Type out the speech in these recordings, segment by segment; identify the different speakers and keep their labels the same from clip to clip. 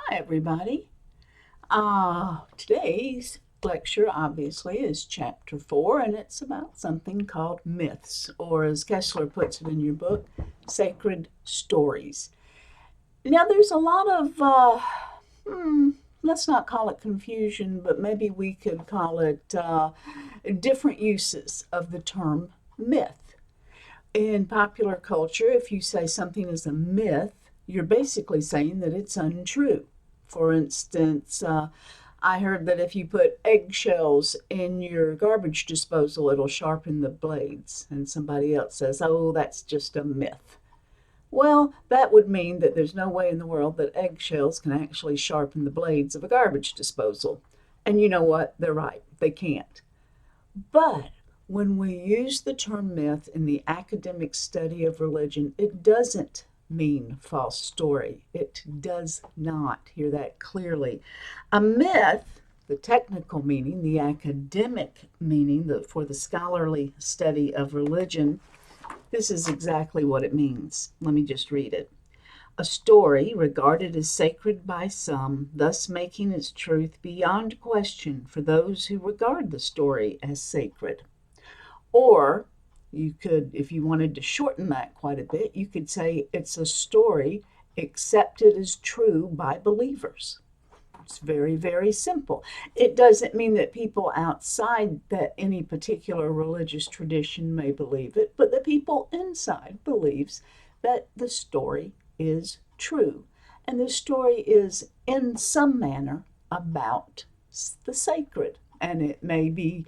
Speaker 1: Hi, everybody. Today's lecture obviously is chapter 4, and it's about something called myths, or as Kessler puts it in your book, sacred stories. Now, there's a lot of, let's not call it confusion, but maybe we could call it different uses of the term myth. In popular culture, if you say something is a myth, you're basically saying that it's untrue. For instance, I heard that if you put eggshells in your garbage disposal, it'll sharpen the blades. And somebody else says, oh, that's just a myth. Well, that would mean that there's no way in the world that eggshells can actually sharpen the blades of a garbage disposal. And you know what? They're right. They can't. But when we use the term myth in the academic study of religion, it doesn't mean false story. It does not. Hear that clearly. A myth, the technical meaning, the academic meaning for the scholarly study of religion, this is exactly what it means. Let me just read it. A story regarded as sacred by some, thus making its truth beyond question for those who regard the story as sacred. Or you could, if you wanted to shorten that quite a bit, you could say it's a story accepted as true by believers. It's very, very simple. It doesn't mean that people outside that any particular religious tradition may believe it, but the people inside believes that the story is true. And the story is in some manner about the sacred. And it may be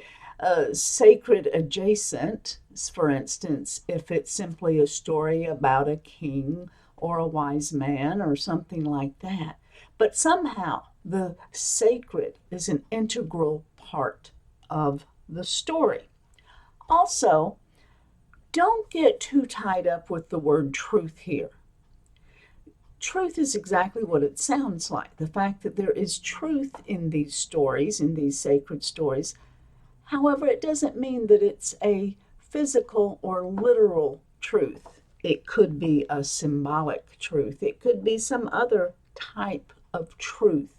Speaker 1: sacred adjacent, for instance, if it's simply a story about a king or a wise man or something like that. But somehow the sacred is an integral part of the story. Also, don't get too tied up with the word truth here. Truth is exactly what it sounds like. The fact that there is truth in these stories, in these sacred stories. However, it doesn't mean that it's a physical or literal truth. It could be a symbolic truth. It could be some other type of truth.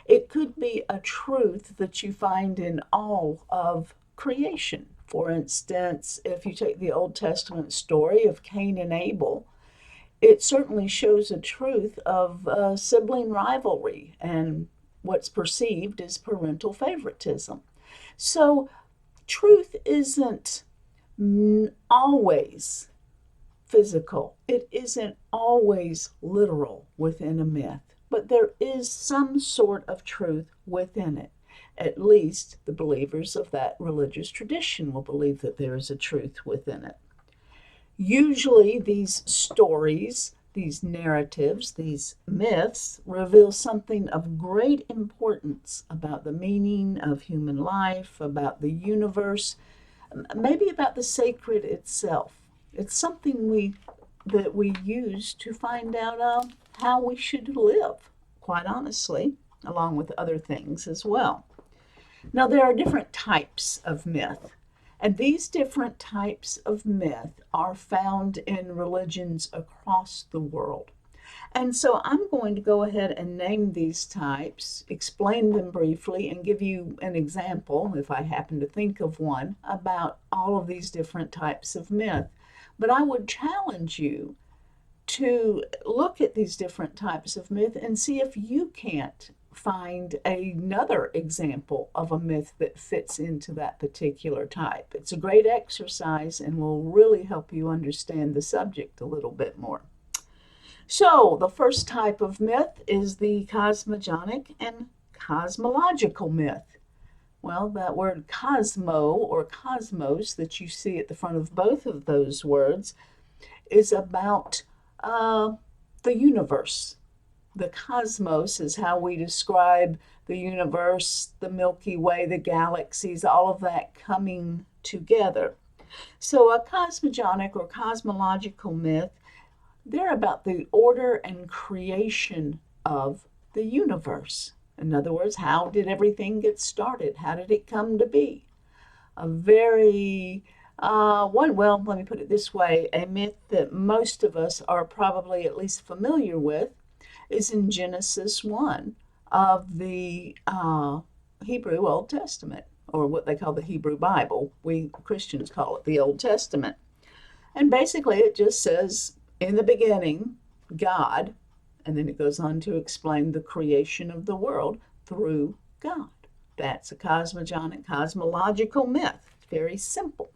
Speaker 1: It could be a truth that you find in all of creation. For instance, if you take the Old Testament story of Cain and Abel, it certainly shows a truth of sibling rivalry and what's perceived as parental favoritism. So, truth isn't always physical, it isn't always literal within a myth, but there is some sort of truth within it. At least the believers of that religious tradition will believe that there is a truth within it. Usually, these stories, these narratives, these myths reveal something of great importance about the meaning of human life, about the universe, maybe about the sacred itself. It's something that we use to find out how we should live, quite honestly, along with other things as well. Now, there are different types of myth. And these different types of myth are found in religions across the world. And so I'm going to go ahead and name these types, explain them briefly, and give you an example, if I happen to think of one, about all of these different types of myth. But I would challenge you to look at these different types of myth and see if you can't find another example of a myth that fits into that particular type. It's a great exercise and will really help you understand the subject a little bit more. So, the first type of myth is the cosmogonic and cosmological myth. Well, that word cosmo or cosmos that you see at the front of both of those words is about the universe. The cosmos is how we describe the universe, the Milky Way, the galaxies, all of that coming together. So a cosmogonic or cosmological myth, they're about the order and creation of the universe. In other words, how did everything get started? How did it come to be? A very well, let me put it this way, a myth that most of us are probably at least familiar with is in Genesis 1 of the Hebrew Old Testament, or what they call the Hebrew Bible. We Christians call it the Old Testament. And basically, it just says, in the beginning, God, and then it goes on to explain the creation of the world through God. That's a cosmological myth. It's very simple.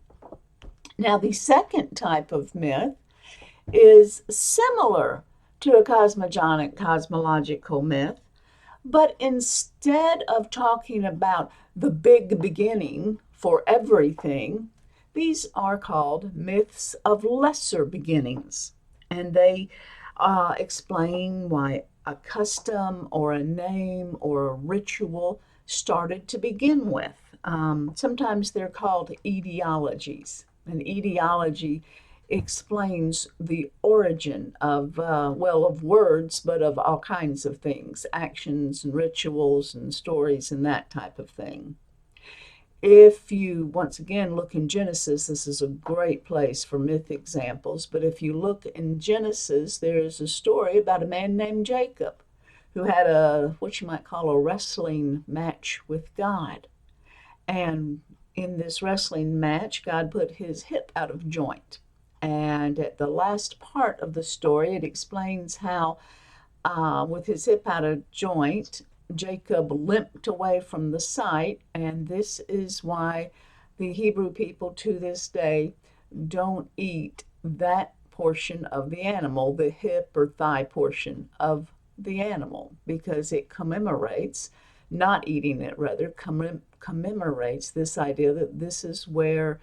Speaker 1: Now, the second type of myth is similar to a cosmological myth, but instead of talking about the big beginning for everything, these are called myths of lesser beginnings. And they explain why a custom or a name or a ritual started to begin with. Sometimes they're called etiologies. An etiology explains the origin of, of words, but of all kinds of things, actions and rituals and stories and that type of thing. If you, once again, look in Genesis, this is a great place for myth examples, but if you look in Genesis, there's a story about a man named Jacob who had what you might call a wrestling match with God. And in this wrestling match, God put his hip out of joint. And at the last part of the story, it explains how, with his hip out of joint, Jacob limped away from the site. And this is why the Hebrew people to this day don't eat that portion of the animal, the hip or thigh portion of the animal, because it commemorates, not eating it rather, commemorates this idea that this is where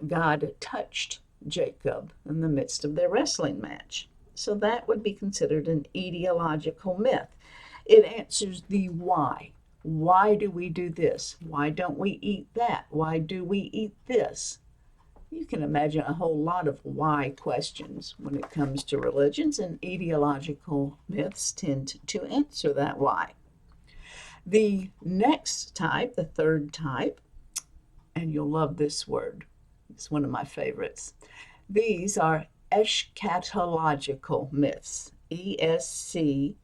Speaker 1: God touched Jacob in the midst of their wrestling match. So that would be considered an etiological myth. It answers the why. Why do we do this? Why don't we eat that? Why do we eat this? You can imagine a whole lot of why questions when it comes to religions, and etiological myths tend to answer that why. The next type, the third type, and you'll love this word, it's one of my favorites. These are eschatological myths. eschatological.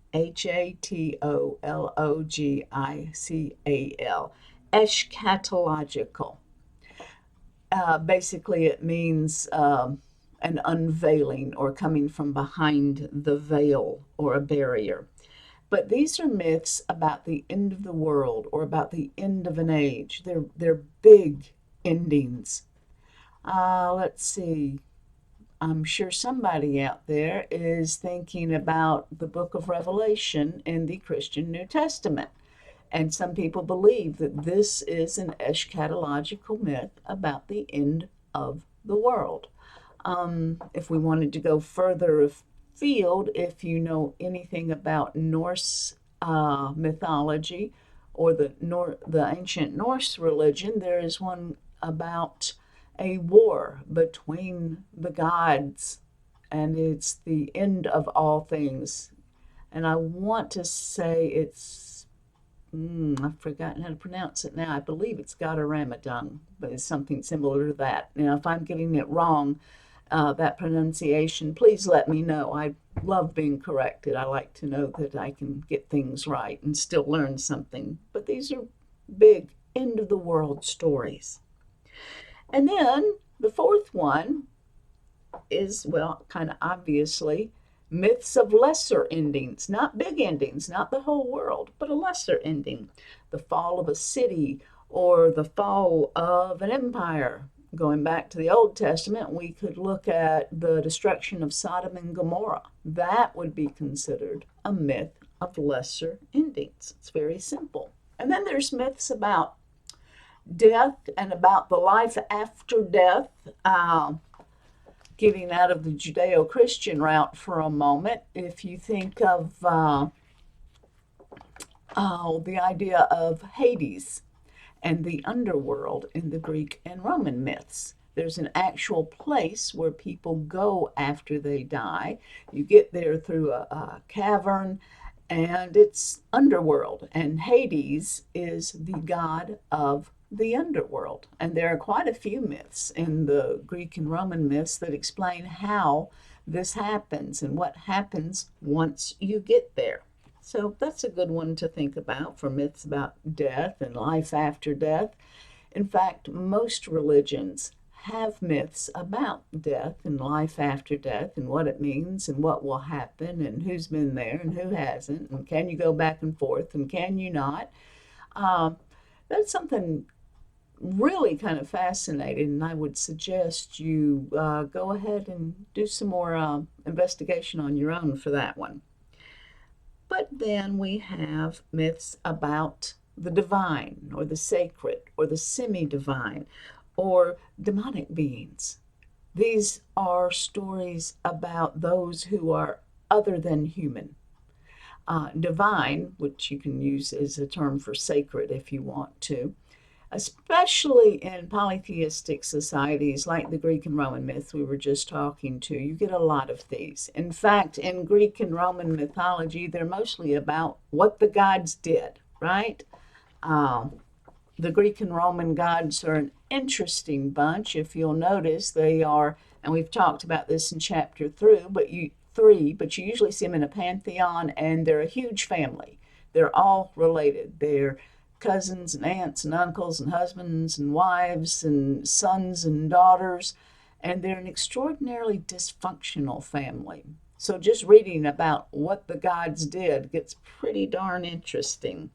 Speaker 1: Eschatological. Basically, it means an unveiling or coming from behind the veil or a barrier. But these are myths about the end of the world or about the end of an age. They're big endings. Let's see. I'm sure somebody out there is thinking about the book of Revelation in the Christian New Testament. And some people believe that this is an eschatological myth about the end of the world. If we wanted to go further afield, if you know anything about Norse mythology or the ancient Norse religion, there is one about a war between the gods, and it's the end of all things. And I want to say I've forgotten how to pronounce it now. I believe it's Ramadan, but it's something similar to that. Now, if I'm getting it wrong, that pronunciation, please let me know. I love being corrected. I like to know that I can get things right and still learn something. But these are big end of the world stories. And then the fourth one is, well, kind of obviously, myths of lesser endings, not big endings, not the whole world, but a lesser ending. The fall of a city or the fall of an empire. Going back to the Old Testament, we could look at the destruction of Sodom and Gomorrah. That would be considered a myth of lesser endings. It's very simple. And then there's myths about death and about the life after death. Getting out of the Judeo-Christian route for a moment, if you think of the idea of Hades and the underworld in the Greek and Roman myths. There's an actual place where people go after they die. You get there through a cavern, and it's underworld. And Hades is the god of the underworld. And there are quite a few myths in the Greek and Roman myths that explain how this happens and what happens once you get there. So that's a good one to think about for myths about death and life after death. In fact, most religions have myths about death and life after death and what it means and what will happen and who's been there and who hasn't and can you go back and forth and can you not. That's something really kind of fascinating, and I would suggest you go ahead and do some more investigation on your own for that one. But then we have myths about the divine or the sacred or the semi-divine or demonic beings. These are stories about those who are other than human. Divine, which you can use as a term for sacred if you want to, especially in polytheistic societies like the Greek and Roman myth we were just talking to, you get a lot of these. In fact, in Greek and Roman mythology, they're mostly about what the gods did, right? The Greek and Roman gods are an interesting bunch. If you'll notice, they are, and we've talked about this in chapter 3, but you usually see them in a pantheon, and they're a huge family. They're all related. They're cousins and aunts and uncles and husbands and wives and sons and daughters, and they're an extraordinarily dysfunctional family. So just reading about what the gods did gets pretty darn interesting.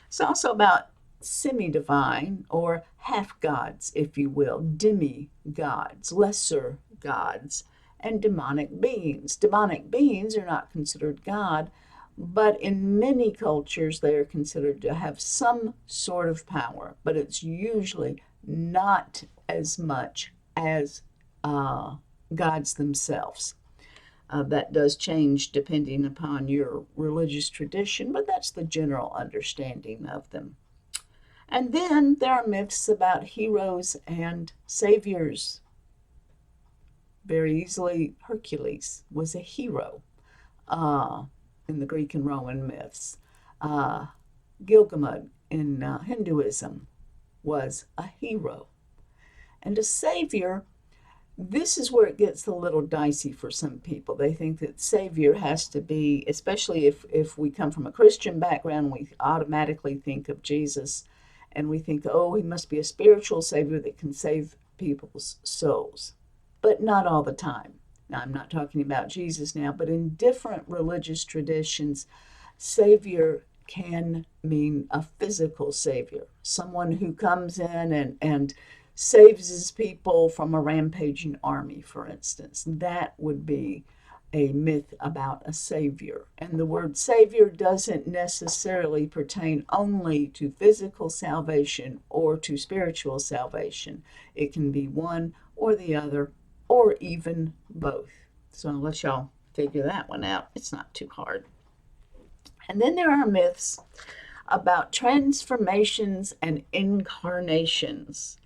Speaker 1: It's also about semi-divine or half-gods, if you will, demi-gods, lesser gods, and demonic beings. Demonic beings are not considered God, but in many cultures they are considered to have some sort of power, but it's usually not as much as gods themselves. That does change depending upon your religious tradition, but that's the general understanding of them. And then there are myths about heroes and saviors. Very easily, Hercules was a hero in the Greek and Roman myths. Gilgamesh in Hinduism was a hero. And a savior, this is where it gets a little dicey for some people. They think that savior has to be, especially if we come from a Christian background, we automatically think of Jesus and we think, oh, he must be a spiritual savior that can save people's souls. But not all the time. Now, I'm not talking about Jesus now, but in different religious traditions, savior can mean a physical savior, someone who comes in and saves his people from a rampaging army, for instance. That would be a myth about a savior. And the word savior doesn't necessarily pertain only to physical salvation or to spiritual salvation. It can be one or the other, or even both. So I'll let y'all figure that one out. It's not too hard. And then there are myths about transformations and incarnations.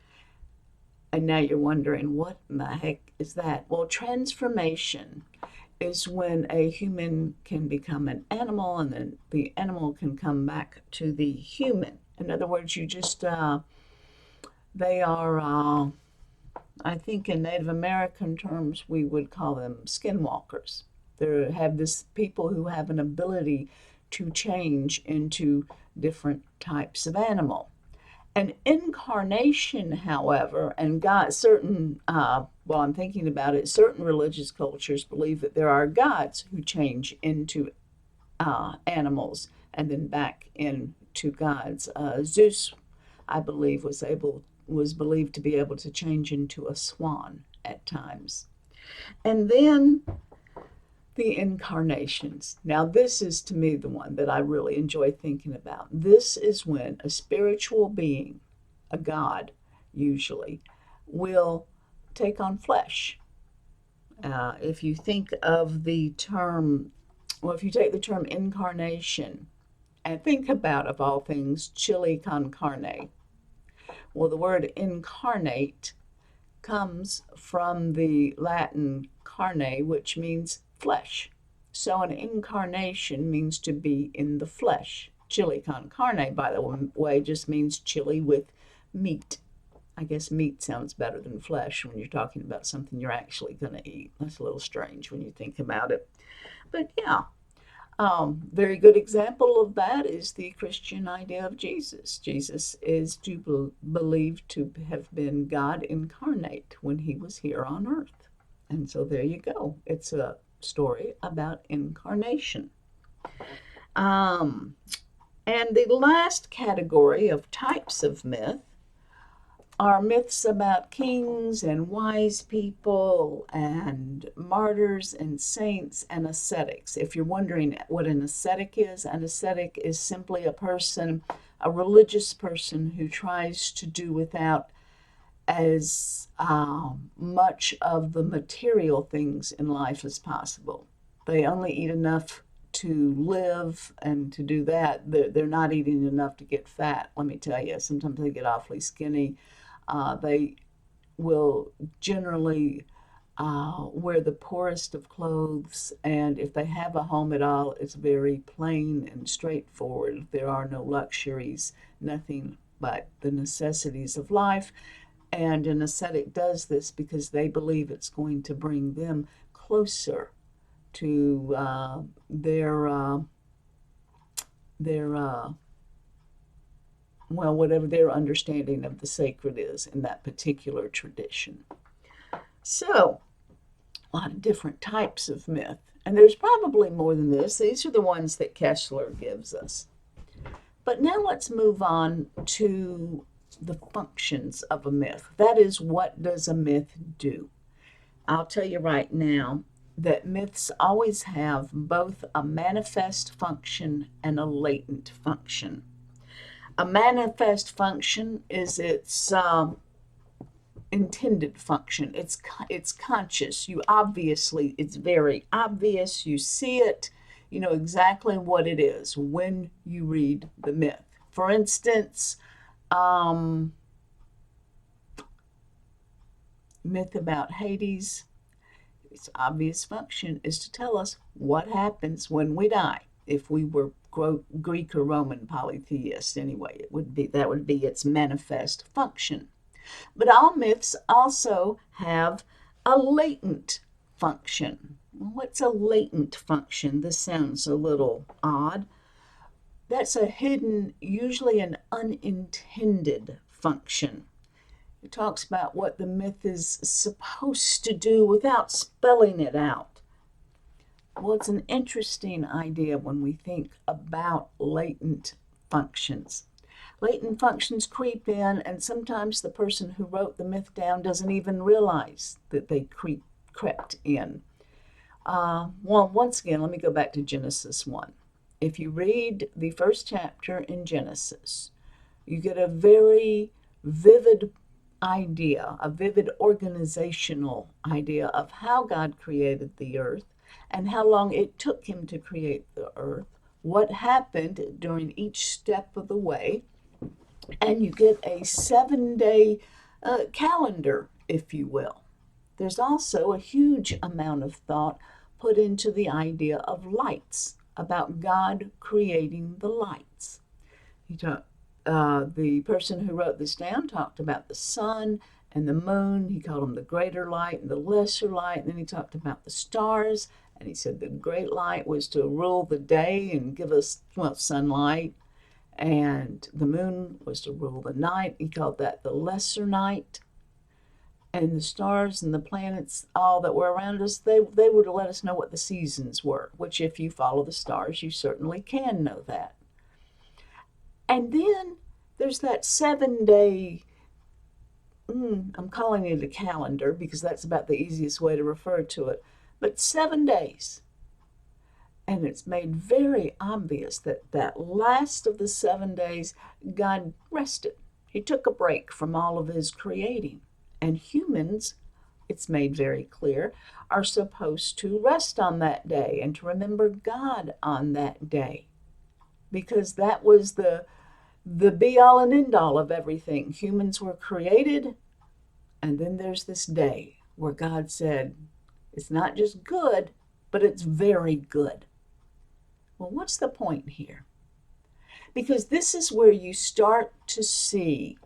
Speaker 1: And now you're wondering, what in the heck is that? Well, transformation is when a human can become an animal and then the animal can come back to the human. In other words, they are, I think in Native American terms, we would call them skinwalkers. They have this people who have an ability to change into different types of animal. An incarnation, however, and God, I'm thinking about it, certain religious cultures believe that there are gods who change into animals and then back into gods. Zeus, I believe, was believed to be able to change into a swan at times. And then the incarnations. Now, this is to me the one that I really enjoy thinking about. This is when a spiritual being, a god usually, will take on flesh. If you think of the term, if you take the term incarnation and think about, of all things, chili con carne. Well, the word incarnate comes from the Latin carne, which means flesh. So an incarnation means to be in the flesh. Chili con carne, by the way, just means chili with meat. I guess meat sounds better than flesh when you're talking about something you're actually going to eat. That's a little strange when you think about it. But yeah, very good example of that is the Christian idea of Jesus. Jesus is believed to have been God incarnate when he was here on earth. And so there you go. It's a story about incarnation. Um, and the last category of types of myth are myths about kings and wise people and martyrs and saints and ascetics. If you're wondering what an ascetic is simply a person, a religious person who tries to do without as much of the material things in life as possible. They only eat enough to live, and to do that, they're not eating enough to get fat. Let me tell you, sometimes they get awfully skinny. They will generally wear the poorest of clothes, and if they have a home at all, it's very plain and straightforward. There are no luxuries, nothing but the necessities of life. And an ascetic does this because they believe it's going to bring them closer to whatever their understanding of the sacred is in that particular tradition. So, a lot of different types of myth. And there's probably more than this. These are the ones that Kessler gives us. But now let's move on to the functions of a myth. That is, what does a myth do? I'll tell you right now that myths always have both a manifest function and a latent function. A manifest function is its intended function. It's conscious. It's very obvious. You see it. You know exactly what it is when you read the myth. For instance, myth about Hades. Its obvious function is to tell us what happens when we die. If we were Greek or Roman polytheists, anyway, that would be its manifest function. But all myths also have a latent function. What's a latent function? This sounds a little odd. That's a hidden, usually an unintended function. It talks about what the myth is supposed to do without spelling it out. Well, it's an interesting idea when we think about latent functions. Latent functions creep in, and sometimes the person who wrote the myth down doesn't even realize that they crept in. Once again, let me go back to Genesis 1. If you read the first chapter in Genesis, you get a very vivid idea, a vivid organizational idea of how God created the earth and how long it took him to create the earth, what happened during each step of the way, and you get a 7-day calendar, if you will. There's also a huge amount of thought put into the idea of lights, about God creating the lights. The person who wrote this down talked about the sun and the moon. He called them the greater light and the lesser light. And then he talked about the stars. And he said the great light was to rule the day and give us, sunlight. And the moon was to rule the night. He called that the lesser night. And the stars and the planets, all that were around us, they were to let us know what the seasons were, which if you follow the stars, you certainly can know that. And then there's that 7-day, I'm calling it a calendar because that's about the easiest way to refer to it, but 7 days. And it's made very obvious that that last of the 7 days, God rested. He took a break from all of his creating. And humans, it's made very clear, are supposed to rest on that day and to remember God on that day. Because that was the be-all and end-all of everything. Humans were created, and then there's this day where God said, it's not just good, but it's very good. Well, what's the point here? Because this is where you start to see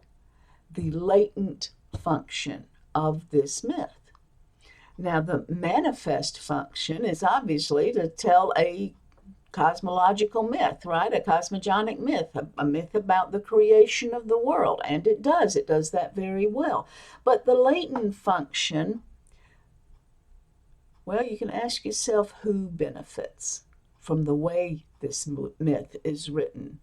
Speaker 1: the latent function of this myth. Now, the manifest function is obviously to tell a cosmological myth, right? A cosmogonic myth, a myth about the creation of the world. And it does that very well. But the latent function, well, you can ask yourself who benefits from the way this myth is written.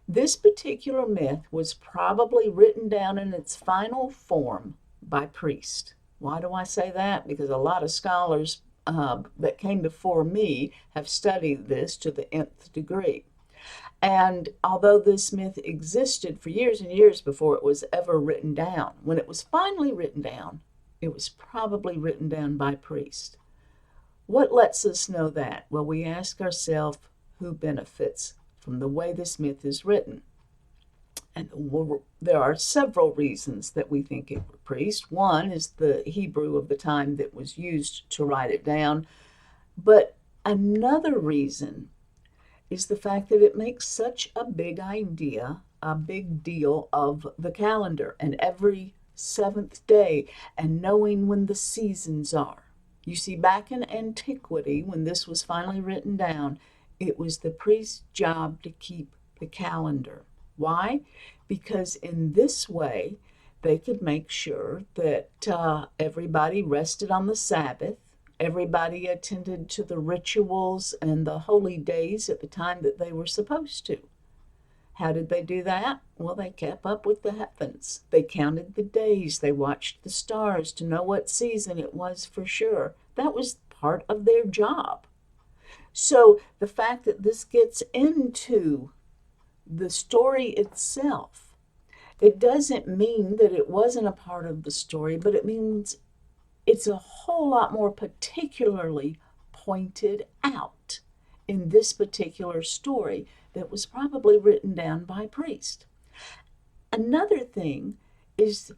Speaker 1: This particular myth was probably written down in its final form by priests. Why do I say that? Because a lot of scholars that came before me have studied this to the nth degree. And although this myth existed for years and years before it was ever written down, when it was finally written down, it was probably written down by priests. What lets us know that? Well, we ask ourselves who benefits from the way this myth is written. And there are several reasons that we think it were priests. One is the Hebrew of the time that was used to write it down. But another reason is the fact that it makes such a big deal of the calendar and every seventh day and knowing when the seasons are. You see, back in antiquity, when this was finally written down, it was the priest's job to keep the calendar. Why? Because in this way, they could make sure that everybody rested on the Sabbath, everybody attended to the rituals and the holy days at the time that they were supposed to. How did they do that? Well, they kept up with the heavens. They counted the days. They watched the stars to know what season it was for sure. That was part of their job. So the fact that this gets into the story itself, it doesn't mean that it wasn't a part of the story, but it means it's a whole lot more particularly pointed out in this particular story that was probably written down by priests. Another thing is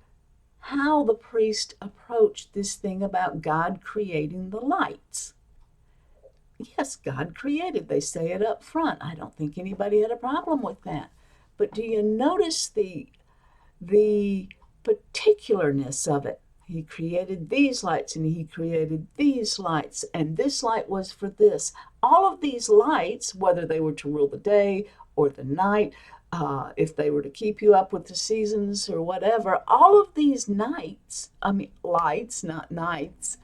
Speaker 1: how the priest approached this thing about God creating the lights. Yes, God created. They say it up front. I don't think anybody had a problem with that. But do you notice the particularness of it? He created these lights and he created these lights, and this light was for this. All of these lights, whether they were to rule the day or the night, if they were to keep you up with the seasons or whatever, all of these lights, not nights,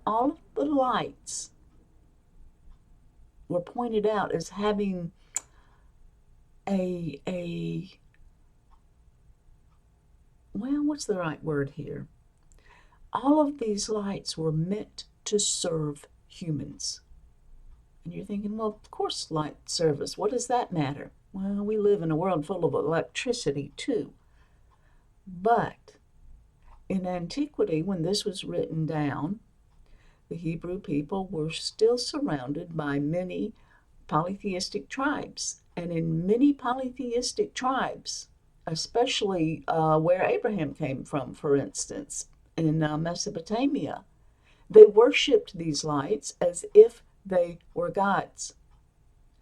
Speaker 1: all of the lights were pointed out as having well, what's the right word here? All of these lights were meant to serve humans. And you're thinking, well, of course light service. What does that matter? Well, we live in a world full of electricity too. But in antiquity, when this was written down, the Hebrew people were still surrounded by many polytheistic tribes. And in many polytheistic tribes, especially where Abraham came from, for instance, in Mesopotamia, they worshipped these lights as if they were gods.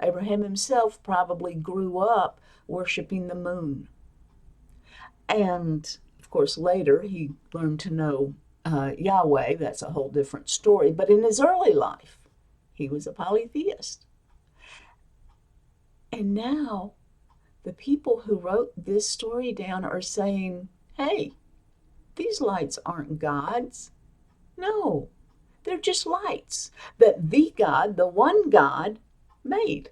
Speaker 1: Abraham himself probably grew up worshiping the moon. And, of course, later he learned to know Yahweh. That's a whole different story. But in his early life, he was a polytheist. And now the people who wrote this story down are saying, hey, these lights aren't gods. No, they're just lights that the God, the one God, made.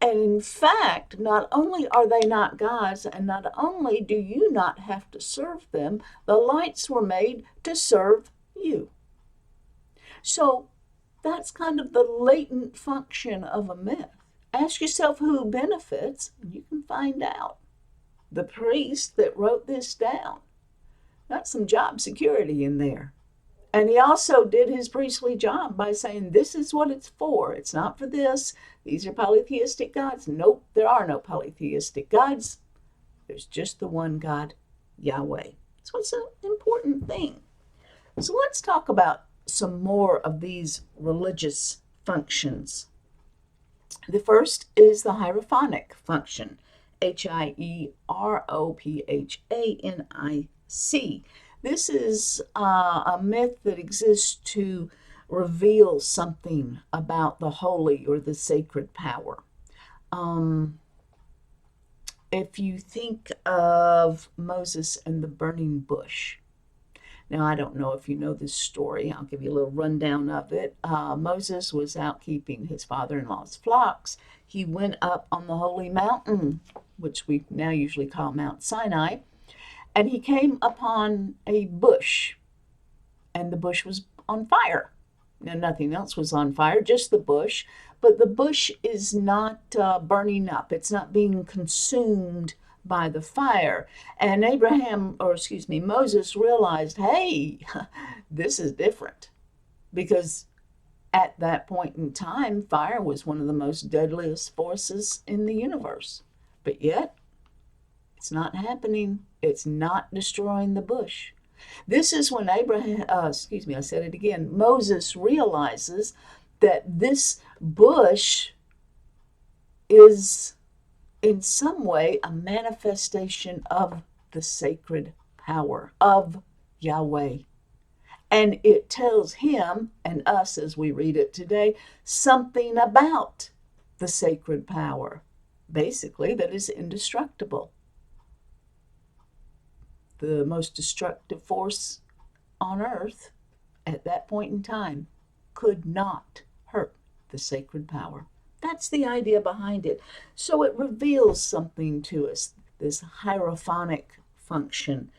Speaker 1: And in fact, not only are they not gods, and not only do you not have to serve them, the lights were made to serve you. So that's kind of the latent function of a myth. Ask yourself who benefits, and you can find out. The priest that wrote this down. Got some job security in there. And he also did his priestly job by saying, this is what it's for. It's not for this. These are polytheistic gods. Nope, there are no polytheistic gods. There's just the one God, Yahweh. So it's an important thing. So let's talk about some more of these religious functions. The first is the hierophonic function. Hierophanic. This is a myth that exists to reveal something about the holy or the sacred power. If you think of Moses and the burning bush, now, I don't know if you know this story. I'll give you a little rundown of it. Moses was out keeping his father-in-law's flocks. He went up on the holy mountain, which we now usually call Mount Sinai, and he came upon a bush, and the bush was on fire. Now, nothing else was on fire, just the bush, but the bush is not burning up. It's not being consumed by the fire. And Moses realized, hey, this is different. Because at that point in time, fire was one of the most deadliest forces in the universe. But yet, it's not happening. It's not destroying the bush. This is when Moses realizes that this bush is in some way a manifestation of the sacred power of Yahweh. And it tells him and us as we read it today something about the sacred power, basically, that is indestructible. The most destructive force on earth at that point in time could not hurt the sacred power. That's the idea behind it. So it reveals something to us, this hierophanic function.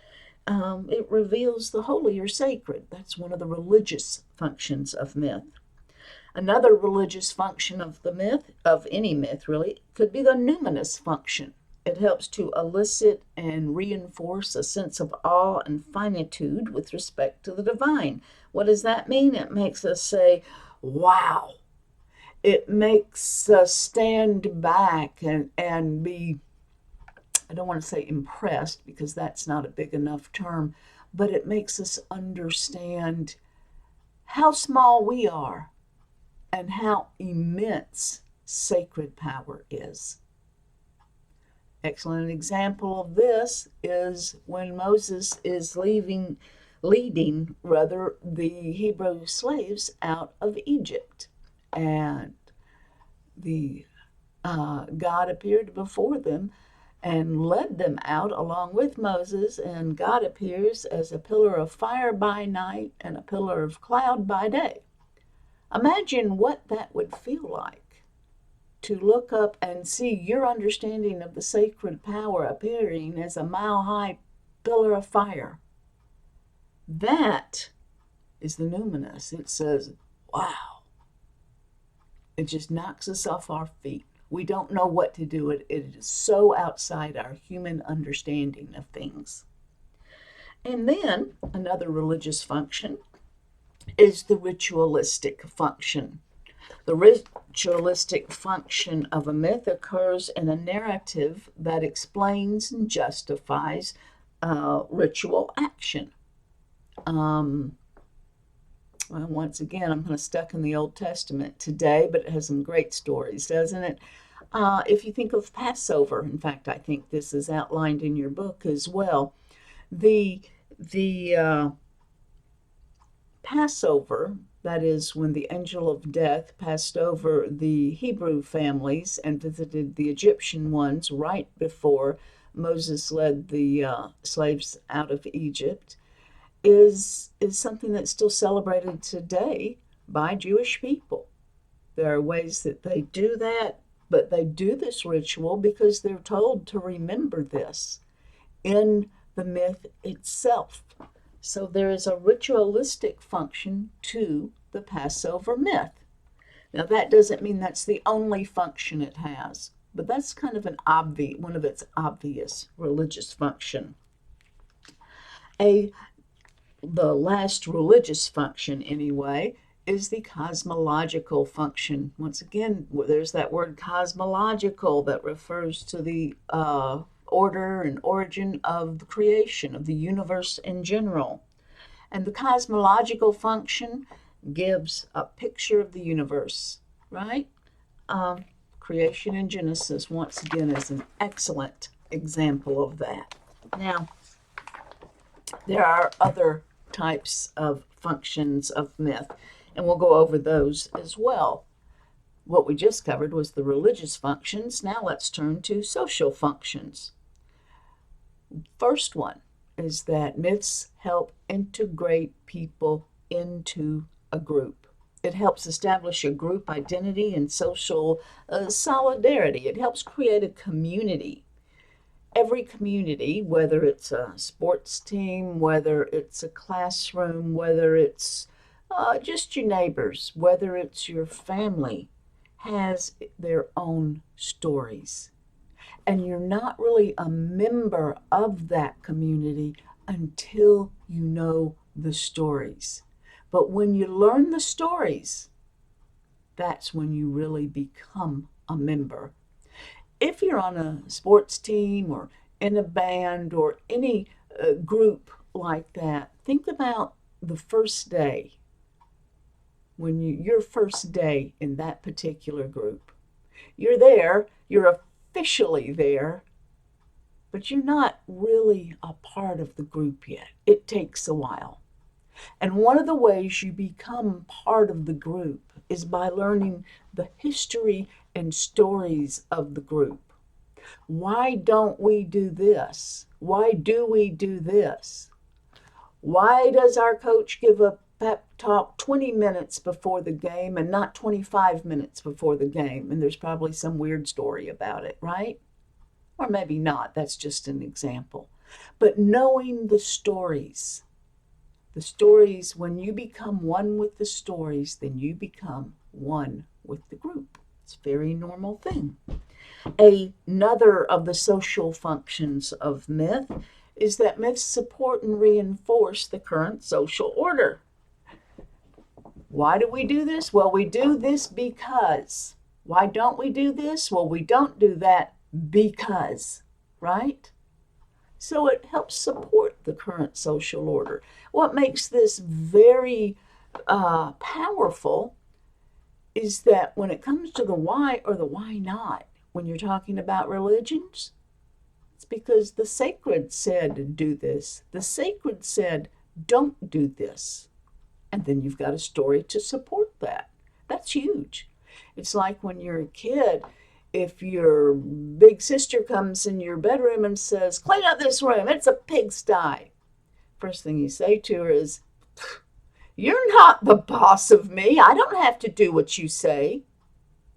Speaker 1: It reveals the holy or sacred. That's one of the religious functions of myth. Another religious function of the myth, of any myth really, could be the numinous function. It helps to elicit and reinforce a sense of awe and finitude with respect to the divine. What does that mean? It makes us say, wow. It makes us stand back and be, I don't want to say impressed because that's not a big enough term, but it makes us understand how small we are and how immense sacred power is. Excellent example of this is when Moses is leading the Hebrew slaves out of Egypt. And God appeared before them and led them out along with Moses, and God appears as a pillar of fire by night and a pillar of cloud by day. Imagine what that would feel like to look up and see your understanding of the sacred power appearing as a mile-high pillar of fire. That is the numinous. It says, wow. It just knocks us off our feet. We don't know what to do. It is so outside our human understanding of things. And then another religious function is the ritualistic function. The ritualistic function of a myth occurs in a narrative that explains and justifies ritual action. Well, once again, I'm kind of stuck in the Old Testament today, but it has some great stories, doesn't it? If you think of Passover, in fact, I think this is outlined in your book as well. The Passover, that is when the angel of death passed over the Hebrew families and visited the Egyptian ones right before Moses led the slaves out of Egypt, is something that's still celebrated today by Jewish people. There are ways that they do that, but they do this ritual because they're told to remember this in the myth itself. So there is a ritualistic function to the Passover myth. Now that doesn't mean that's the only function it has, but that's kind of one of its obvious religious function. The last religious function, anyway, is the cosmological function. Once again, there's that word cosmological that refers to the order and origin of the creation, of the universe in general. And the cosmological function gives a picture of the universe, right? creation in Genesis, once again, is an excellent example of that. Now, there are other types of functions of myth, and we'll go over those as well. What we just covered was the religious functions. Now let's turn to social functions. First one is that myths help integrate people into a group. It helps establish a group identity and social solidarity. It helps create a community. Every community, whether it's a sports team, whether it's a classroom, whether it's just your neighbors, whether it's your family, has their own stories. And you're not really a member of that community until you know the stories. But when you learn the stories, that's when you really become a member. If you're on a sports team or in a band or any group like that, think about the first day, your first day in that particular group. You're there, you're officially there, but you're not really a part of the group yet. It takes a while. And one of the ways you become part of the group is by learning the history and stories of the group. Why don't we do this? Why do we do this? Why does our coach give a pep talk 20 minutes before the game and not 25 minutes before the game? And there's probably some weird story about it, right? Or maybe not. That's just an example. But knowing the stories, when you become one with the stories, then you become one with the group. It's a very normal thing. Another of the social functions of myth is that myths support and reinforce the current social order. Why do we do this? Well, we do this because. Why don't we do this? Well, we don't do that because, right? So it helps support the current social order. What makes this very powerful is that when it comes to the why or the why not, when you're talking about religions, it's because the sacred said do this. The sacred said don't do this. And then you've got a story to support that. That's huge. It's like when you're a kid, if your big sister comes in your bedroom and says, clean up this room, it's a pigsty. First thing you say to her is, you're not the boss of me. I don't have to do what you say.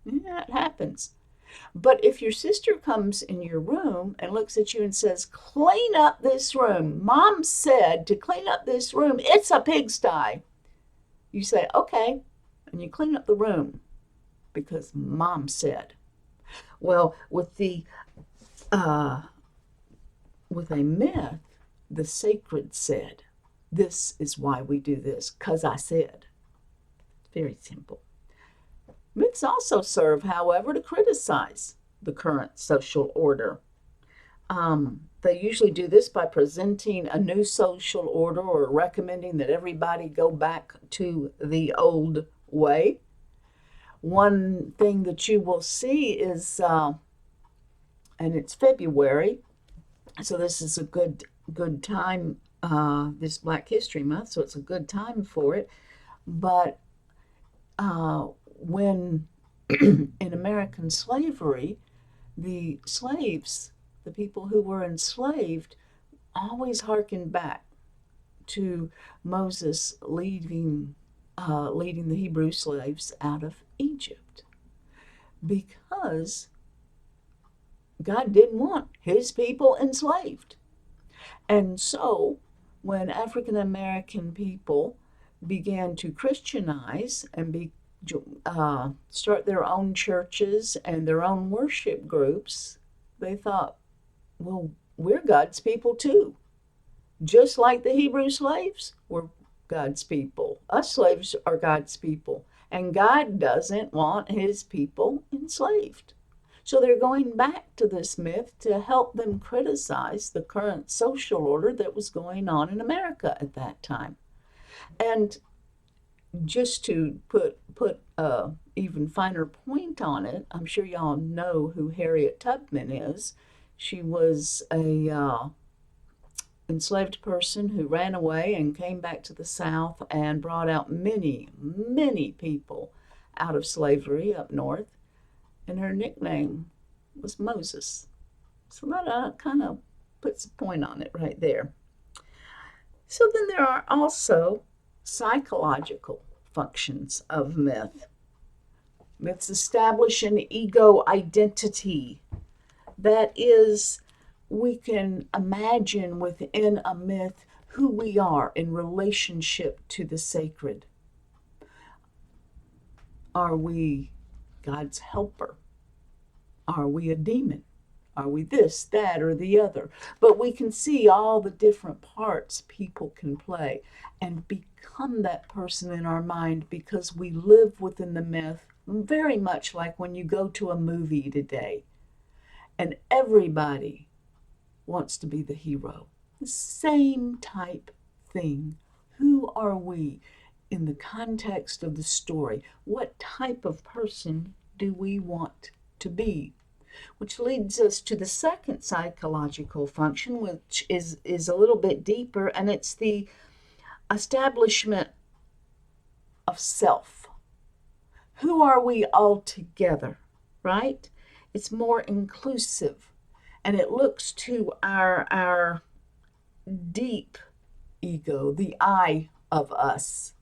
Speaker 1: Yeah, it happens. But if your sister comes in your room and looks at you and says, clean up this room, Mom said to clean up this room, it's a pigsty. You say, okay, and you clean up the room because Mom said. Well, with a myth, the sacred said, this is why we do this, 'cause I said. Very simple. Myths also serve, however, to criticize the current social order. They usually do this by presenting a new social order or recommending that everybody go back to the old way. One thing that you will see is, and it's February, so this is a good time, this Black History Month, so it's a good time for it. But when in American slavery, the slaves, the people who were enslaved, always hearkened back to Moses leading the Hebrew slaves out of Egypt, because God didn't want his people enslaved. And so when African American people began to Christianize and start their own churches and their own worship groups, they thought, well, we're God's people too. Just like the Hebrew slaves were God's people. Us slaves are God's people. And God doesn't want his people enslaved. So they're going back to this myth to help them criticize the current social order that was going on in America at that time. And just to put a even finer point on it, I'm sure y'all know who Harriet Tubman is. She was a enslaved person who ran away and came back to the South and brought out many, many people out of slavery up north. And her nickname was Moses. So that kind of puts a point on it right there. So then there are also psychological functions of myth. Myths establish an ego identity. That is, we can imagine within a myth who we are in relationship to the sacred. Are we God's helper? Are we a demon? Are we this, that, or the other? But we can see all the different parts people can play and become that person in our mind because we live within the myth, very much like when you go to a movie today and everybody wants to be the hero. The same type thing. Who are we in the context of the story? What type of person do we want to be? Which leads us to the second psychological function, which is a little bit deeper, and it's the establishment of self. Who are we all together, right? It's more inclusive, and it looks to our deep ego, the I of us.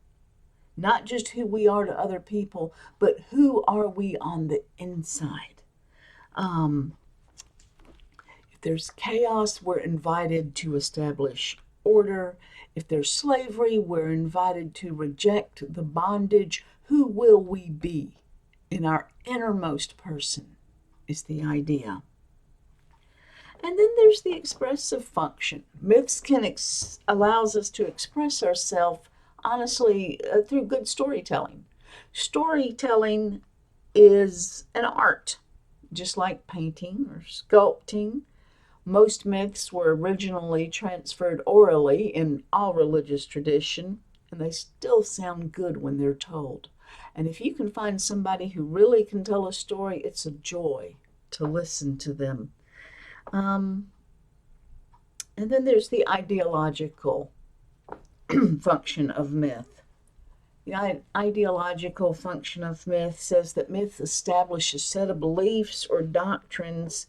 Speaker 1: Not just who we are to other people, but who are we on the inside. If there's chaos, we're invited to establish order. If there's slavery, we're invited to reject the bondage. Who will we be in our innermost person is the idea. And then there's the expressive function. Myths allows us to express ourselves honestly through good storytelling. Storytelling is an art, just like painting or sculpting. Most myths were originally transferred orally in all religious tradition, and they still sound good when they're told. And if you can find somebody who really can tell a story, it's a joy to listen to them. And then there's the ideological function of myth. The ideological function of myth says that myth establish a set of beliefs or doctrines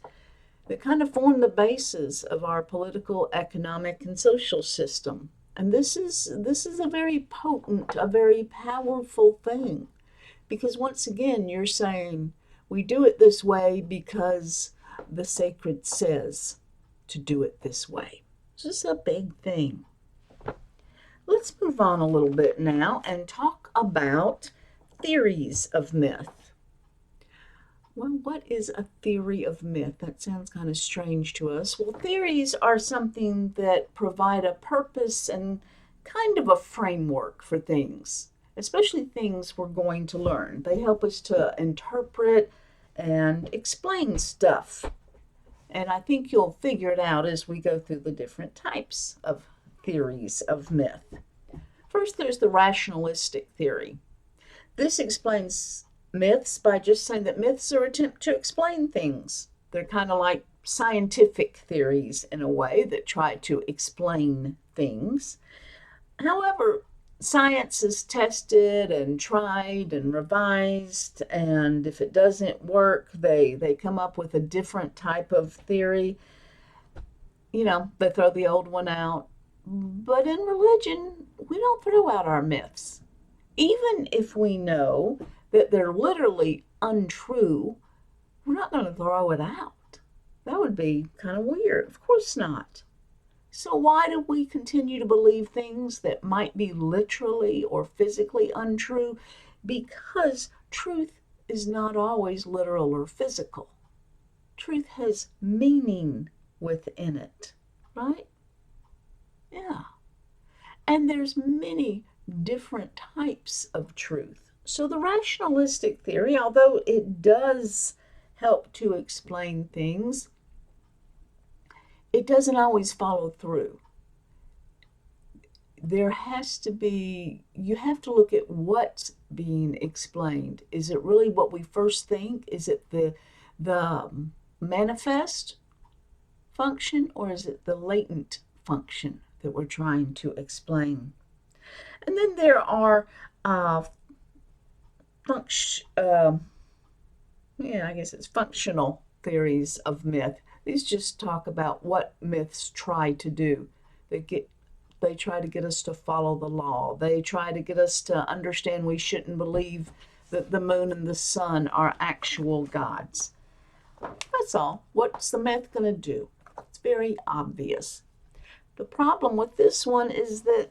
Speaker 1: that kind of form the basis of our political, economic, and social system. And this is a very potent, a very powerful thing. Because once again, you're saying, we do it this way because the sacred says to do it this way. This is a big thing. Let's move on a little bit now and talk about theories of myth. Well, what is a theory of myth? That sounds kind of strange to us. Well, theories are something that provide a purpose and kind of a framework for things, especially things we're going to learn. They help us to interpret and explain stuff. And I think you'll figure it out as we go through the different types of theories of myth. First, there's the rationalistic theory. This explains myths by just saying that myths are an attempt to explain things. They're kind of like scientific theories in a way that try to explain things. However, science is tested and tried and revised, and if it doesn't work, they come up with a different type of theory. They throw the old one out. But in religion, we don't throw out our myths. Even if we know that they're literally untrue, we're not going to throw it out. That would be kind of weird. Of course not. So why do we continue to believe things that might be literally or physically untrue? Because truth is not always literal or physical. Truth has meaning within it, right? Yeah. And there's many different types of truth. So the rationalistic theory, although it does help to explain things, it doesn't always follow through. there has to be, you have to look at what's being explained. Is it really what we first think? Is it the manifest function, or is it the latent function that we're trying to explain? And then there are function, I guess it's functional theories of myth. These just talk about what myths try to do. They try to get us to follow the law. They try to get us to understand we shouldn't believe that the moon and the sun are actual gods. That's all. What's the myth going to do? It's very obvious. The problem with this one is that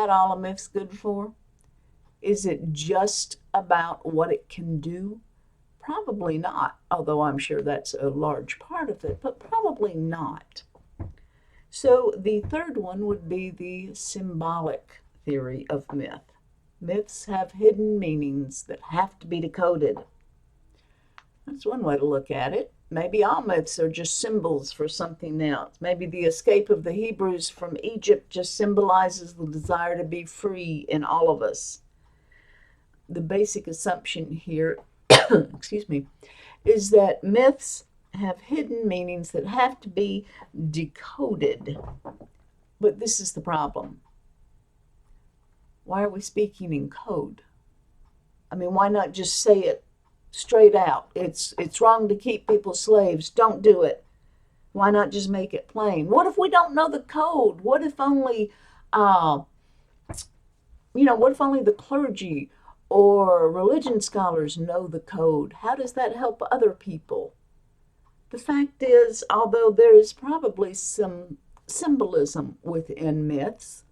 Speaker 1: all a myth's good for? Is it just about what it can do? Probably not, although I'm sure that's a large part of it, but probably not. So the third one would be the symbolic theory of myth. Myths have hidden meanings that have to be decoded. That's one way to look at it. Maybe all myths are just symbols for something else. Maybe the escape of the Hebrews from Egypt just symbolizes the desire to be free in all of us. The basic assumption here, excuse me, is that myths have hidden meanings that have to be decoded. But this is the problem. Why are we speaking in code? I mean, why not just say it straight out? It's wrong to keep people slaves. Don't do it. Why not just make it plain? What if we don't know the code? What if only, what if only the clergy or religion scholars know the code? How does that help other people? The fact is, although there is probably some symbolism within myths,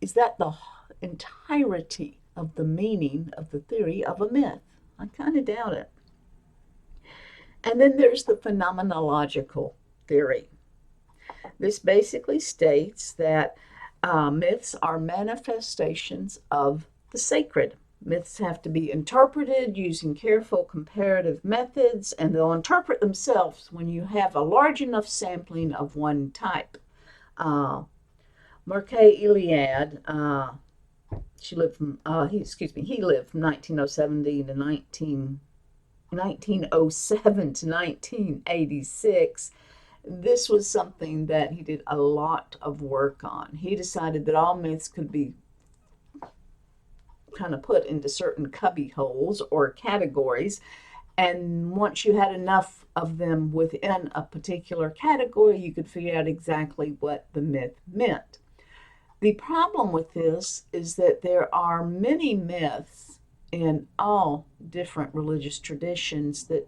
Speaker 1: is that the entirety of the meaning of the theory of a myth? I kind of doubt it. And then there's the phenomenological theory. This basically states that myths are manifestations of the sacred. Myths have to be interpreted using careful comparative methods, and they'll interpret themselves when you have a large enough sampling of one type. Mircea Eliade, he lived from 1907 to 1907 to 1986. This was something that he did a lot of work on. He decided that all myths could be kind of put into certain cubby holes or categories, and once you had enough of them within a particular category, you could figure out exactly what the myth meant. The problem with this is that there are many myths in all different religious traditions that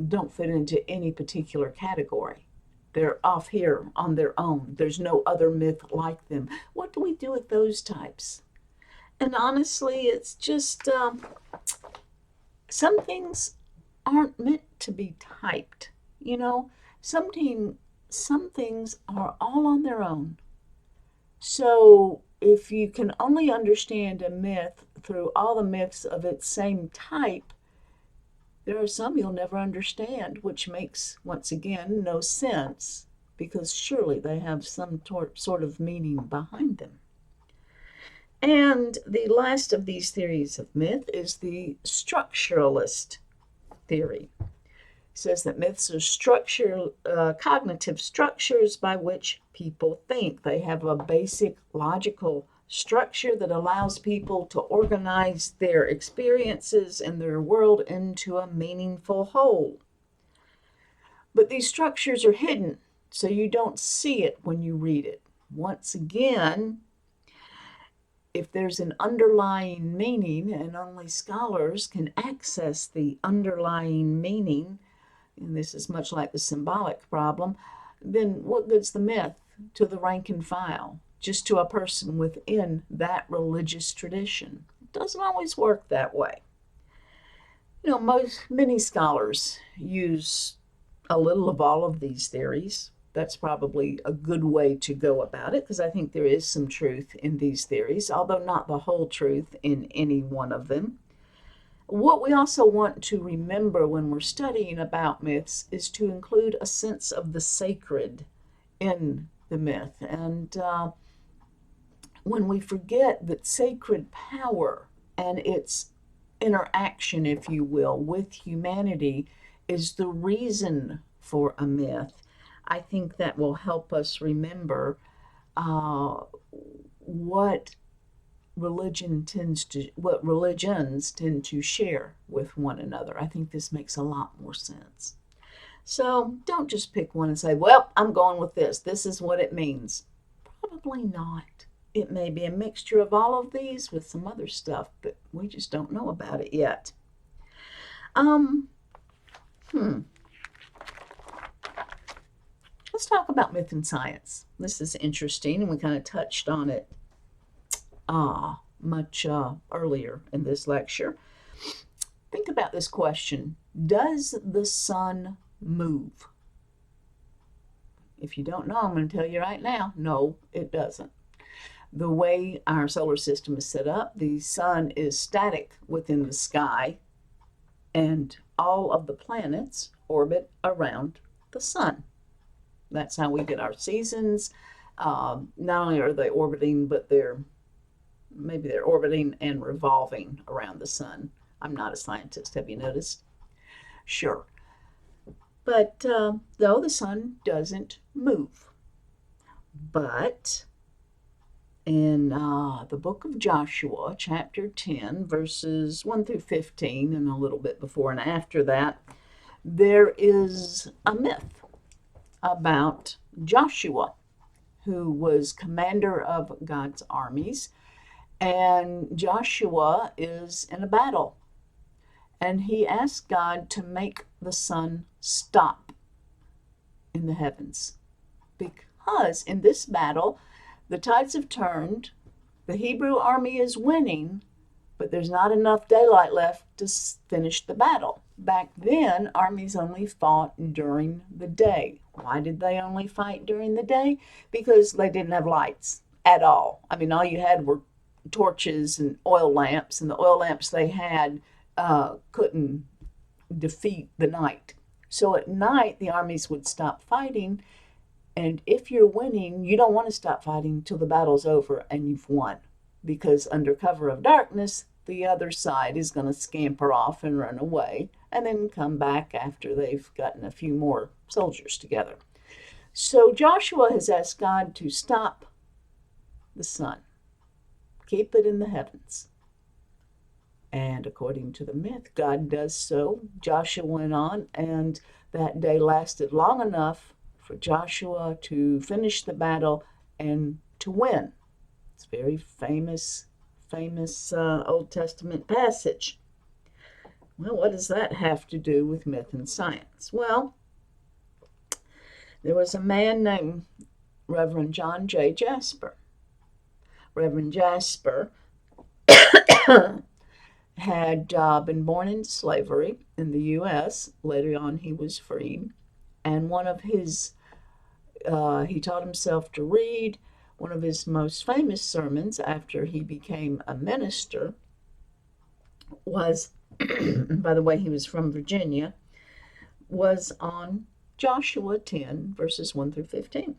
Speaker 1: don't fit into any particular category. They're off here on their own. There's no other myth like them. What do we do with those types? And honestly, it's just some things aren't meant to be typed. Some things are all on their own. So if you can only understand a myth through all the myths of its same type, there are some you'll never understand, which makes, once again, no sense, because surely they have some sort of meaning behind them. And the last of these theories of myth is the structuralist theory. It says that myths are cognitive structures by which people think. They have a basic logical structure that allows people to organize their experiences and their world into a meaningful whole. But these structures are hidden, so you don't see it when you read it. Once again, if there's an underlying meaning, and only scholars can access the underlying meaning, and this is much like the symbolic problem, then what good's the myth to the rank and file, just to a person within that religious tradition? It doesn't always work that way. Many scholars use a little of all of these theories. That's probably a good way to go about it, because I think there is some truth in these theories, although not the whole truth in any one of them. What we also want to remember when we're studying about myths is to include a sense of the sacred in the myth. And when we forget that sacred power and its interaction, if you will, with humanity is the reason for a myth, I think that will help us remember what what religions tend to share with one another. I think this makes a lot more sense. So don't just pick one and say, well, I'm going with this. This is what it means. Probably not. It may be a mixture of all of these with some other stuff, but we just don't know about it yet. Um, hmm. Let's talk about myth and science. This is interesting, and we kind of touched on it much earlier in this lecture. Think about this question. Does the sun move? If you don't know, I'm going to tell you right now, no, it doesn't. The way our solar system is set up, the sun is static within the sky, and all of the planets orbit around the sun. That's how we get our seasons. Not only are they orbiting, but maybe they're orbiting and revolving around the sun. I'm not a scientist, have you noticed? Sure. But though the sun doesn't move. But in the book of Joshua, chapter 10, verses 1 through 15, and a little bit before and after that, there is a myth about Joshua, who was commander of God's armies. And Joshua is in a battle. And he asked God to make the sun stop in the heavens. Because in this battle, the tides have turned, the Hebrew army is winning, but there's not enough daylight left to finish the battle. Back then, armies only fought during the day. Why did they only fight during the day? Because they didn't have lights at all. I mean, all you had were torches and oil lamps, and the oil lamps they had couldn't defeat the night. So at night, the armies would stop fighting, and if you're winning, you don't want to stop fighting until the battle's over and you've won, because under cover of darkness, the other side is going to scamper off and run away and then come back after they've gotten a few more soldiers together. So Joshua has asked God to stop the sun, keep it in the heavens. And according to the myth, God does so. Joshua went on, and that day lasted long enough for Joshua to finish the battle and to win. It's a very famous Old Testament passage. Well, what does that have to do with myth and science? Well, there was a man named Reverend John J. Jasper. Reverend Jasper had been born into slavery in the U.S. Later on, he was freed. And one of his, he taught himself to read. One of his most famous sermons after he became a minister was, by the way, he was from Virginia, was on Joshua 10, verses 1 through 15.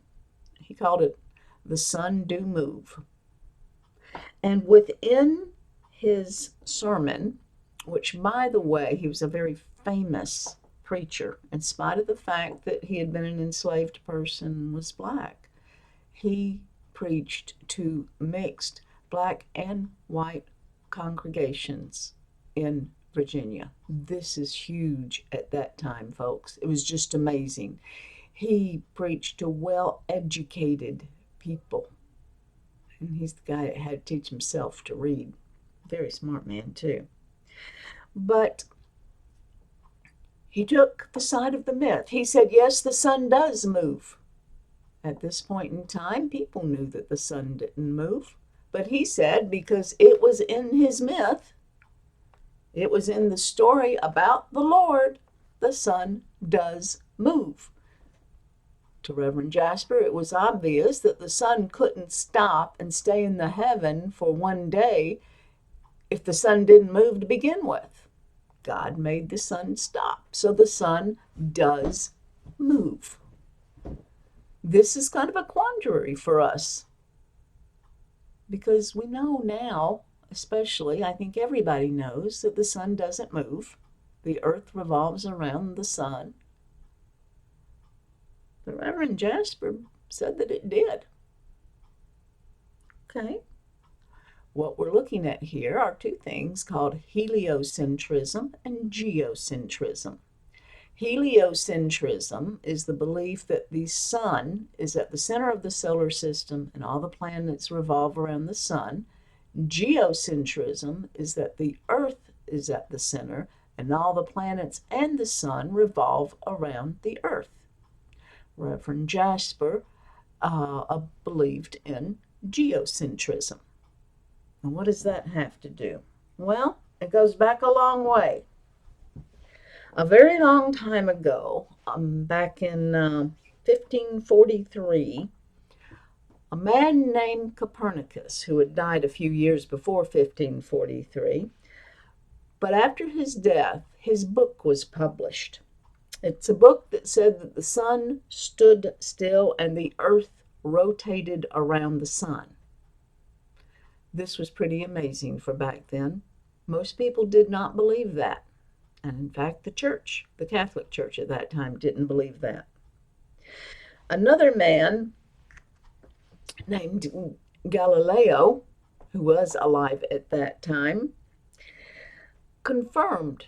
Speaker 1: He called it, "The Sun Do Move." And within his sermon, which, by the way, he was a very famous preacher, in spite of the fact that he had been an enslaved person and was black, he preached to mixed black and white congregations in Virginia. This is huge at that time, folks. It was just amazing. He preached to well-educated people. And he's the guy that had to teach himself to read. Very smart man, too. But he took the side of the myth. He said, yes, the sun does move. At this point in time, people knew that the sun didn't move. But he said, because it was in his myth, it was in the story about the Lord, the sun does move. To Reverend Jasper, it was obvious that the sun couldn't stop and stay in the heaven for one day if the sun didn't move to begin with. God made the sun stop, so the sun does move. This is kind of a quandary for us. because we know now, especially, I think everybody knows that the sun doesn't move. The earth revolves around the sun. The Reverend Jasper said that it did. Okay. What we're looking at here are two things called heliocentrism and geocentrism. Heliocentrism is the belief that the sun is at the center of the solar system and all the planets revolve around the sun. Geocentrism is that the earth is at the center and all the planets and the sun revolve around the earth. Reverend Jasper believed in geocentrism. And what does that have to do? Well, it goes back a long way. A very long time ago, back in 1543, a man named Copernicus, who had died a few years before 1543, but after his death, his book was published. It's a book that said that the sun stood still and the earth rotated around the sun. This was pretty amazing for back then. Most people did not believe that. And in fact, the church, the Catholic Church at that time, didn't believe that. Another man named Galileo, who was alive at that time, confirmed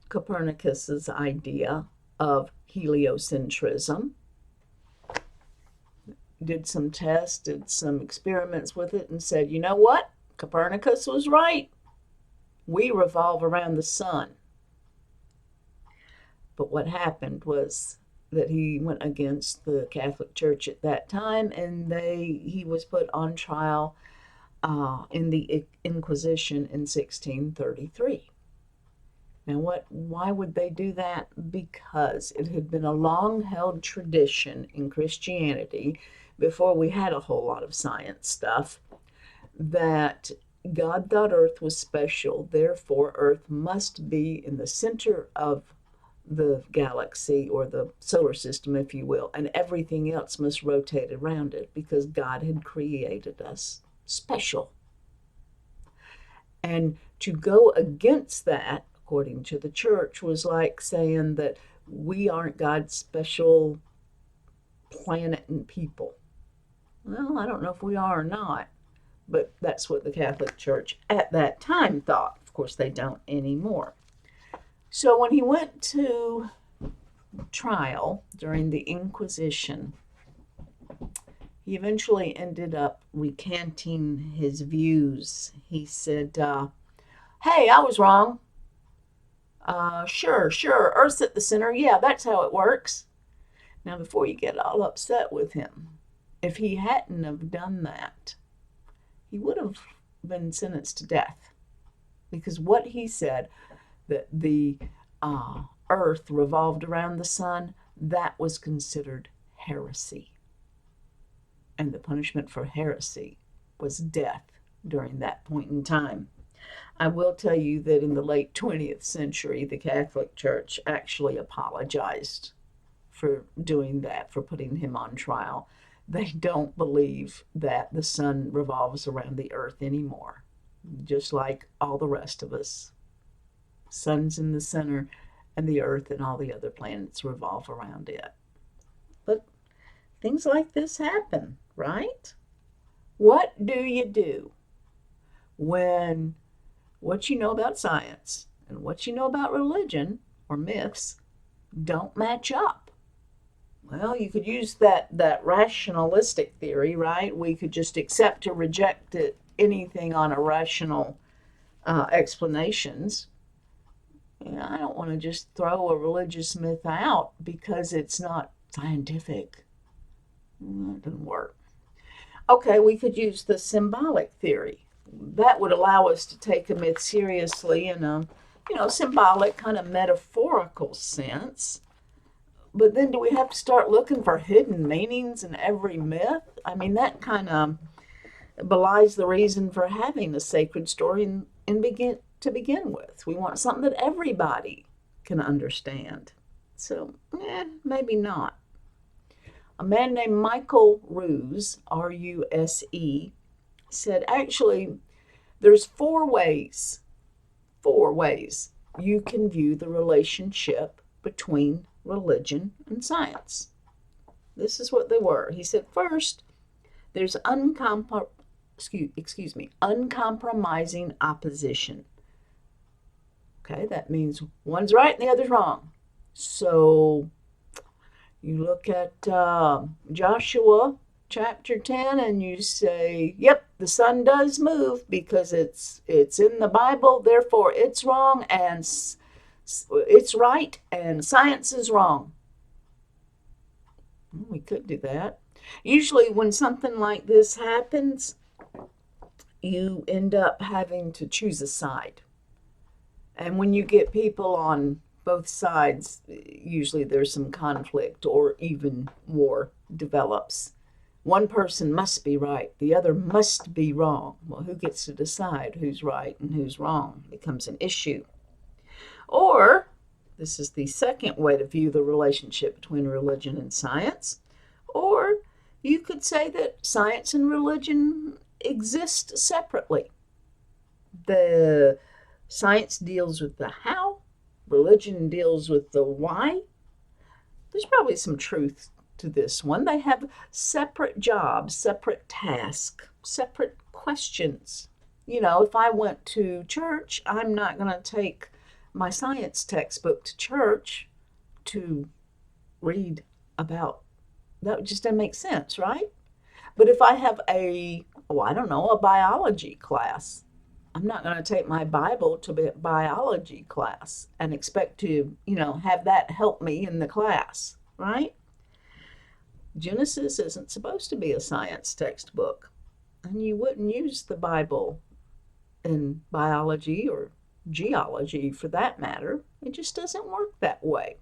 Speaker 1: Copernicus's idea of heliocentrism, did some tests, did some experiments with it, and said, you know what? Copernicus was right. We revolve around the sun. But what happened was that he went against the Catholic Church at that time, and he was put on trial in the Inquisition in 1633. Now, why would they do that? Because it had been a long-held tradition in Christianity, before we had a whole lot of science stuff, that God thought Earth was special. Therefore, Earth must be in the center of the galaxy, or the solar system, if you will, and everything else must rotate around it, because God had created us special. And to go against that, according to the church, was like saying that we aren't God's special planet and people. Well, I don't know if we are or not, but that's what the Catholic Church at that time thought. Of course, they don't anymore. So when he went to trial during the Inquisition, he eventually ended up recanting his views. He said, hey, I was wrong. Sure, Earth's at the center. Yeah, that's how it works. Now, before you get all upset with him, if he hadn't have done that, he would have been sentenced to death. Because what he said, that the earth revolved around the sun, that was considered heresy. And the punishment for heresy was death during that point in time. I will tell you that in the late 20th century, the Catholic Church actually apologized for doing that, for putting him on trial. They don't believe that the sun revolves around the earth anymore, just like all the rest of us. Sun's in the center, and the earth and all the other planets revolve around it. But things like this happen, right? What do you do when what you know about science and what you know about religion or myths don't match up? Well, you could use that rationalistic theory, right? We could just accept or reject anything on irrational explanations. I don't want to just throw a religious myth out because it's not scientific. That doesn't work. Okay, we could use the symbolic theory. That would allow us to take a myth seriously in a, symbolic kind of metaphorical sense. But then do we have to start looking for hidden meanings in every myth? I mean, that kind of belies the reason for having a sacred story to begin with. We want something that everybody can understand. So, maybe not. A man named Michael Ruse, R-U-S-E, said, actually, there's four ways you can view the relationship between religion and science. This is what they were. He said, first, there's uncompromising opposition. Okay, that means one's right and the other's wrong. So you look at Joshua chapter 10 and you say, yep, the sun does move because it's in the Bible, therefore it's wrong and it's right and science is wrong. We could do that. Usually when something like this happens, you end up having to choose a side. And when you get people on both sides, usually there's some conflict or even war develops. One person must be right, the other must be wrong. Well, who gets to decide who's right and who's wrong? It becomes an issue. Or, this is the second way to view the relationship between religion and science, or you could say that science and religion exist separately. The science deals with the how, religion deals with the why. There's probably some truth to this one. They have separate jobs, separate tasks, separate questions. You know, if I went to church, I'm not going to take my science textbook to church to read about that. Just doesn't make sense, right? But if I have a biology class, I'm not going to take my Bible to a biology class and expect to, have that help me in the class, right? Genesis isn't supposed to be a science textbook, and you wouldn't use the Bible in biology or geology for that matter. It just doesn't work that way.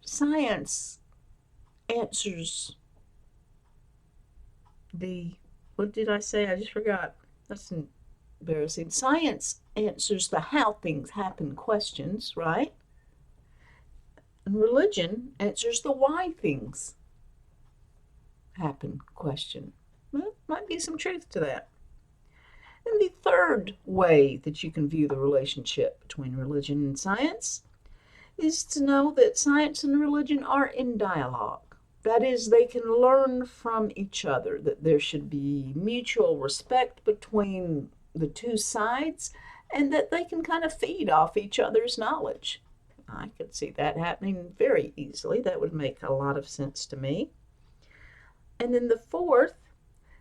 Speaker 1: Science answers what did I say? I just forgot. That's embarrassing. Science answers the how things happen questions, right? And religion answers the why things happen question. Well, might be some truth to that. And the third way that you can view the relationship between religion and science is to know that science and religion are in dialogue. That is, they can learn from each other, that there should be mutual respect between the two sides, and that they can kind of feed off each other's knowledge. I could see that happening very easily. That would make a lot of sense to me. And then the fourth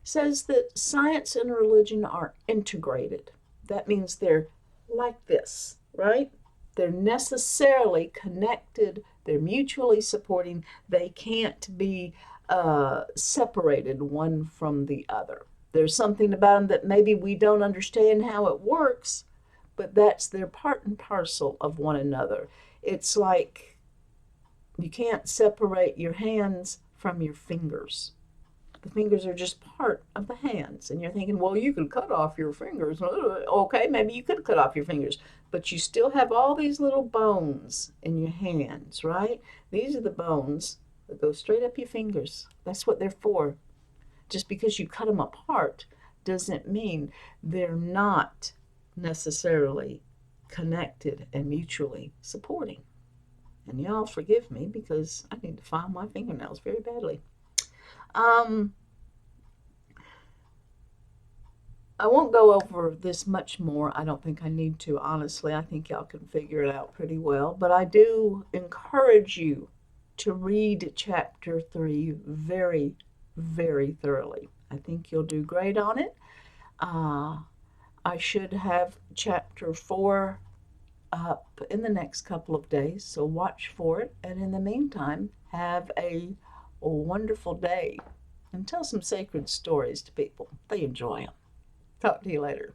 Speaker 1: says that science and religion are integrated. That means they're like this, right? They're necessarily connected. They're mutually supporting. They can't be separated one from the other. There's something about them that maybe we don't understand how it works, but they're part and parcel of one another. It's like you can't separate your hands from your fingers. The fingers are just part of the hands. And you're thinking, well, you could cut off your fingers. Okay, maybe you could cut off your fingers. But you still have all these little bones in your hands, right? These are the bones that go straight up your fingers. That's what they're for. Just because you cut them apart doesn't mean they're not necessarily connected and mutually supporting. And y'all forgive me because I need to file my fingernails very badly. I won't go over this much more. I don't think I need to, honestly. I think y'all can figure it out pretty well. But I do encourage you to read chapter 3 very, very thoroughly. I think you'll do great on it. I should have chapter 4 up in the next couple of days, so watch for it. And in the meantime, have a wonderful day and tell some sacred stories to people. They enjoy them. Talk to you later.